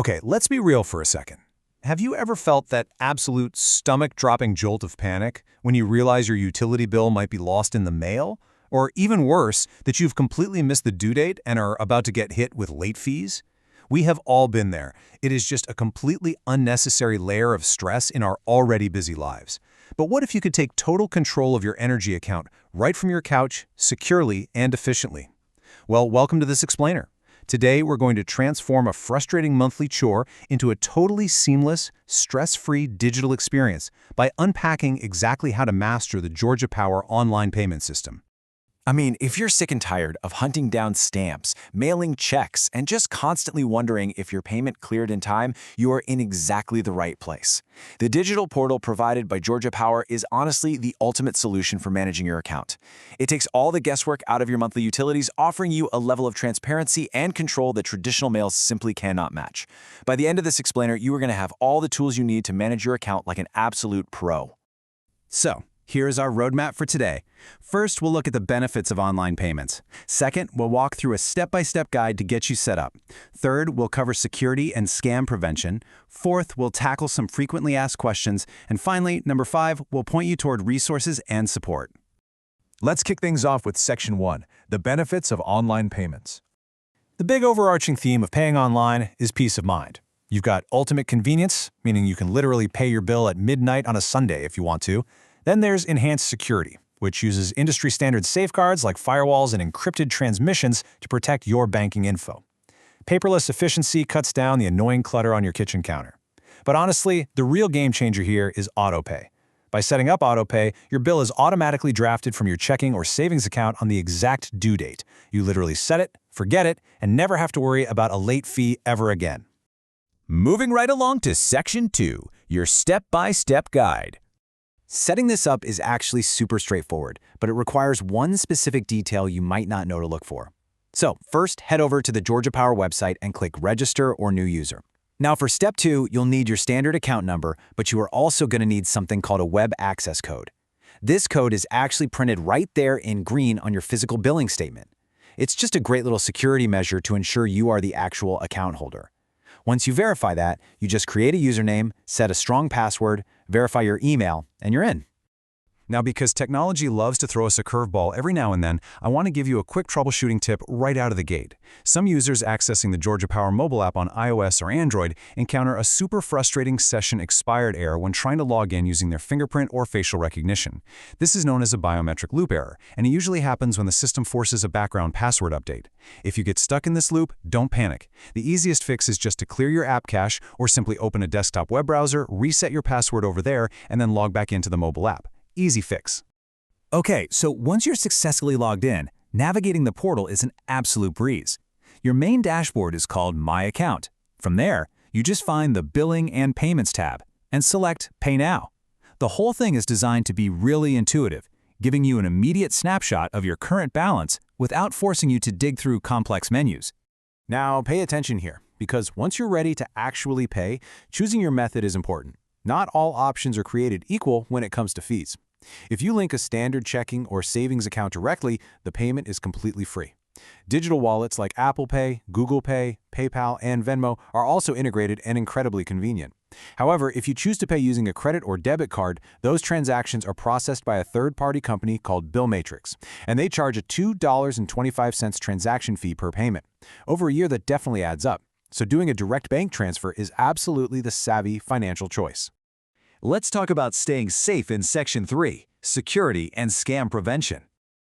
Okay, let's be real for a second. Have you ever felt that absolute stomach-dropping jolt of panic when you realize your utility bill might be lost in the mail? Or even worse, that you've completely missed the due date and are about to get hit with late fees? We have all been there. It is just a completely unnecessary layer of stress in our already busy lives. But what if you could take total control of your energy account right from your couch, securely and efficiently? Well, welcome to this explainer. Today, we're going to transform a frustrating monthly chore into a totally seamless, stress-free digital experience by unpacking exactly how to master the Georgia Power online payment system. I mean, if you're sick and tired of hunting down stamps, mailing checks, and just constantly wondering if your payment cleared in time, you are in exactly the right place. The digital portal provided by Georgia Power is honestly the ultimate solution for managing your account. It takes all the guesswork out of your monthly utilities, offering you a level of transparency and control that traditional mails simply cannot match. By the end of this explainer, you are going to have all the tools you need to manage your account like an absolute pro. So, here's our roadmap for today. First, we'll look at the benefits of online payments. Second, we'll walk through a step-by-step guide to get you set up. Third, we'll cover security and scam prevention. Fourth, we'll tackle some frequently asked questions. And finally, number 5, we'll point you toward resources and support. Let's kick things off with Section 1, the benefits of online payments. The big overarching theme of paying online is peace of mind. You've got ultimate convenience, meaning you can literally pay your bill at midnight on a Sunday if you want to. Then there's enhanced security, which uses industry-standard safeguards like firewalls and encrypted transmissions to protect your banking info. Paperless efficiency cuts down the annoying clutter on your kitchen counter. But honestly, the real game changer here is autopay. By setting up autopay, your bill is automatically drafted from your checking or savings account on the exact due date. You literally set it, forget it, and never have to worry about a late fee ever again. Moving right along to Section 2, your step-by-step guide. Setting this up is actually super straightforward, but it requires one specific detail you might not know to look for. So first, head over to the Georgia Power website and click Register or New User. Now for Step 2, you'll need your standard account number, but you are also going to need something called a web access code. This code is actually printed right there in green on your physical billing statement. It's just a great little security measure to ensure you are the actual account holder. Once you verify that, you just create a username, set a strong password, verify your email, and you're in. Now, because technology loves to throw us a curveball every now and then, I want to give you a quick troubleshooting tip right out of the gate. Some users accessing the Georgia Power mobile app on iOS or Android encounter a super frustrating session expired error when trying to log in using their fingerprint or facial recognition. This is known as a biometric loop error, and it usually happens when the system forces a background password update. If you get stuck in this loop, don't panic. The easiest fix is just to clear your app cache or simply open a desktop web browser, reset your password over there, and then log back into the mobile app. Easy fix. Okay, so once you're successfully logged in, navigating the portal is an absolute breeze. Your main dashboard is called My Account. From there, you just find the Billing and Payments tab and select Pay Now. The whole thing is designed to be really intuitive, giving you an immediate snapshot of your current balance without forcing you to dig through complex menus. Now pay attention here, because once you're ready to actually pay, choosing your method is important. Not all options are created equal when it comes to fees. If you link a standard checking or savings account directly, the payment is completely free. Digital wallets like Apple Pay, Google Pay, PayPal, and Venmo are also integrated and incredibly convenient. However, if you choose to pay using a credit or debit card, those transactions are processed by a third-party company called BillMatrix, and they charge a $2.25 transaction fee per payment. Over a year, that definitely adds up. So doing a direct bank transfer is absolutely the savvy financial choice. Let's talk about staying safe in Section 3, Security and Scam Prevention.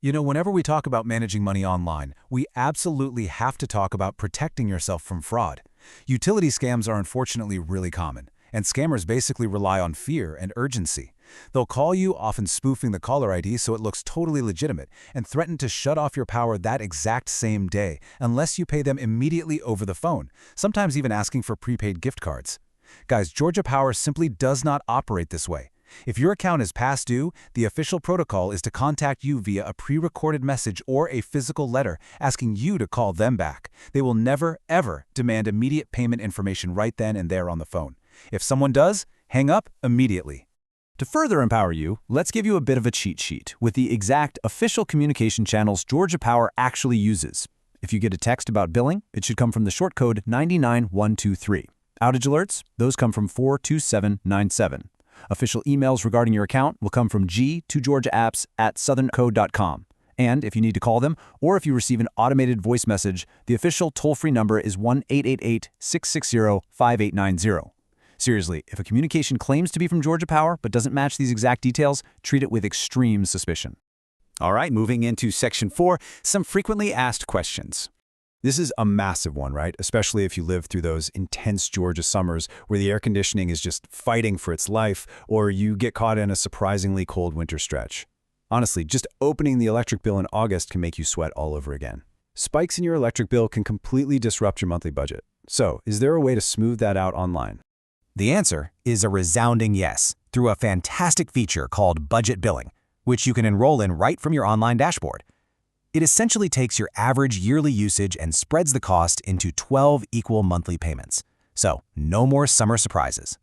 You know, whenever we talk about managing money online, we absolutely have to talk about protecting yourself from fraud. Utility scams are unfortunately really common, and scammers basically rely on fear and urgency. They'll call you, often spoofing the caller ID so it looks totally legitimate, and threaten to shut off your power that exact same day unless you pay them immediately over the phone, sometimes even asking for prepaid gift cards. Guys, Georgia Power simply does not operate this way. If your account is past due, the official protocol is to contact you via a pre-recorded message or a physical letter asking you to call them back. They will never, ever demand immediate payment information right then and there on the phone. If someone does, hang up immediately. To further empower you, let's give you a bit of a cheat sheet with the exact official communication channels Georgia Power actually uses. If you get a text about billing, it should come from the short code 99123. Outage alerts, those come from 42797. Official emails regarding your account will come from g2georgiaapps@southernco.com. And if you need to call them, or if you receive an automated voice message, the official toll-free number is 1-888-660-5890. Seriously, if a communication claims to be from Georgia Power but doesn't match these exact details, treat it with extreme suspicion. All right, moving into Section 4, some frequently asked questions. This is a massive one, right? Especially if you live through those intense Georgia summers where the air conditioning is just fighting for its life, or you get caught in a surprisingly cold winter stretch. Honestly, just opening the electric bill in August can make you sweat all over again. Spikes in your electric bill can completely disrupt your monthly budget. So, is there a way to smooth that out online? The answer is a resounding yes, through a fantastic feature called budget billing, which you can enroll in right from your online dashboard. It essentially takes your average yearly usage and spreads the cost into 12 equal monthly payments. So, no more summer surprises.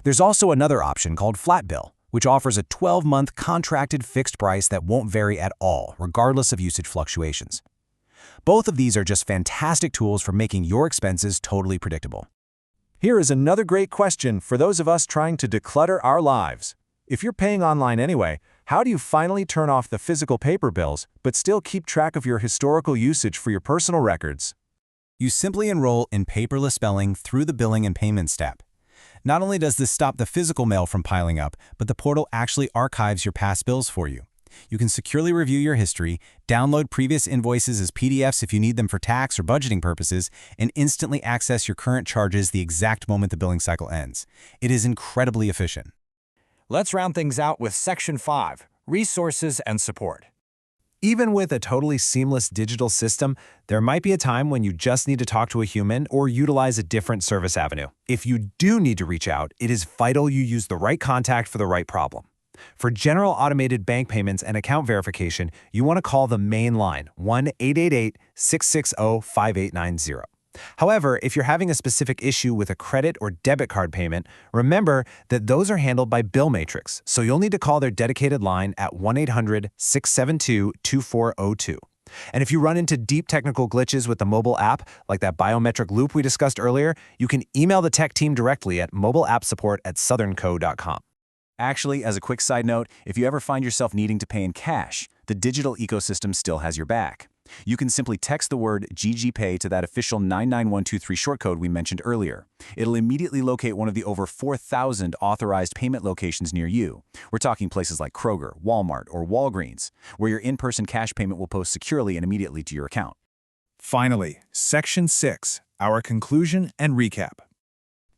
There's also another option called Flat Bill, which offers a 12-month contracted fixed price that won't vary at all, regardless of usage fluctuations. Both of these are just fantastic tools for making your expenses totally predictable. Here is another great question for those of us trying to declutter our lives. If you're paying online anyway, how do you finally turn off the physical paper bills, but still keep track of your historical usage for your personal records? You simply enroll in paperless billing through the Billing and Payments tab. Not only does this stop the physical mail from piling up, but the portal actually archives your past bills for you. You can securely review your history, download previous invoices as PDFs if you need them for tax or budgeting purposes, and instantly access your current charges the exact moment the billing cycle ends. It is incredibly efficient. Let's round things out with Section 5, Resources and Support. Even with a totally seamless digital system, there might be a time when you just need to talk to a human or utilize a different service avenue. If you do need to reach out, it is vital you use the right contact for the right problem. For general automated bank payments and account verification, you want to call the main line, 1-888-660-5890. However, if you're having a specific issue with a credit or debit card payment, remember that those are handled by BillMatrix, so you'll need to call their dedicated line at 1-800-672-2402. And if you run into deep technical glitches with the mobile app, like that biometric loop we discussed earlier, you can email the tech team directly at mobileappsupport@southernco.com. Actually, as a quick side note, if you ever find yourself needing to pay in cash, the digital ecosystem still has your back. You can simply text the word GGPay to that official 99123 shortcode we mentioned earlier. It'll immediately locate one of the over 4,000 authorized payment locations near you. We're talking places like Kroger, Walmart, or Walgreens, where your in-person cash payment will post securely and immediately to your account. Finally, Section 6, our conclusion and recap.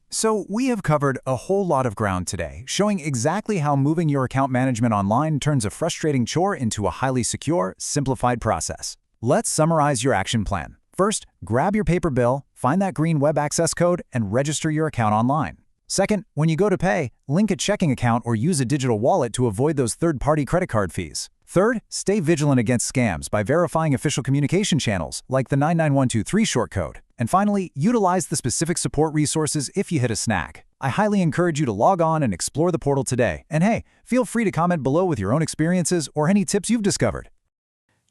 So we have covered a whole lot of ground today, showing exactly how moving your account management online turns a frustrating chore into a highly secure, simplified process. Let's summarize your action plan. First, grab your paper bill, find that green web access code, and register your account online. Second, when you go to pay, link a checking account or use a digital wallet to avoid those third-party credit card fees. Third, stay vigilant against scams by verifying official communication channels, like the 99123 shortcode. And finally, utilize the specific support resources if you hit a snag. I highly encourage you to log on and explore the portal today. And hey, feel free to comment below with your own experiences or any tips you've discovered.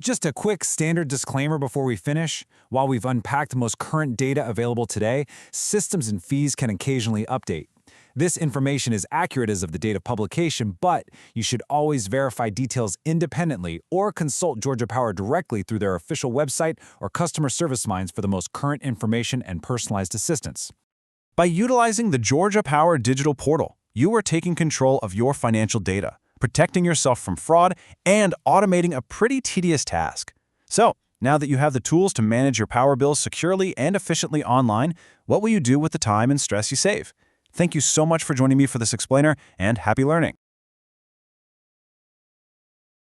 Just a quick standard disclaimer before we finish. While we've unpacked the most current data available today, systems and fees can occasionally update. This information is accurate as of the date of publication, but you should always verify details independently or consult Georgia Power directly through their official website or customer service lines for the most current information and personalized assistance. By utilizing the Georgia Power digital portal, you are taking control of your financial data, protecting yourself from fraud, and automating a pretty tedious task. So, now that you have the tools to manage your power bills securely and efficiently online, what will you do with the time and stress you save? Thank you so much for joining me for this explainer, and happy learning!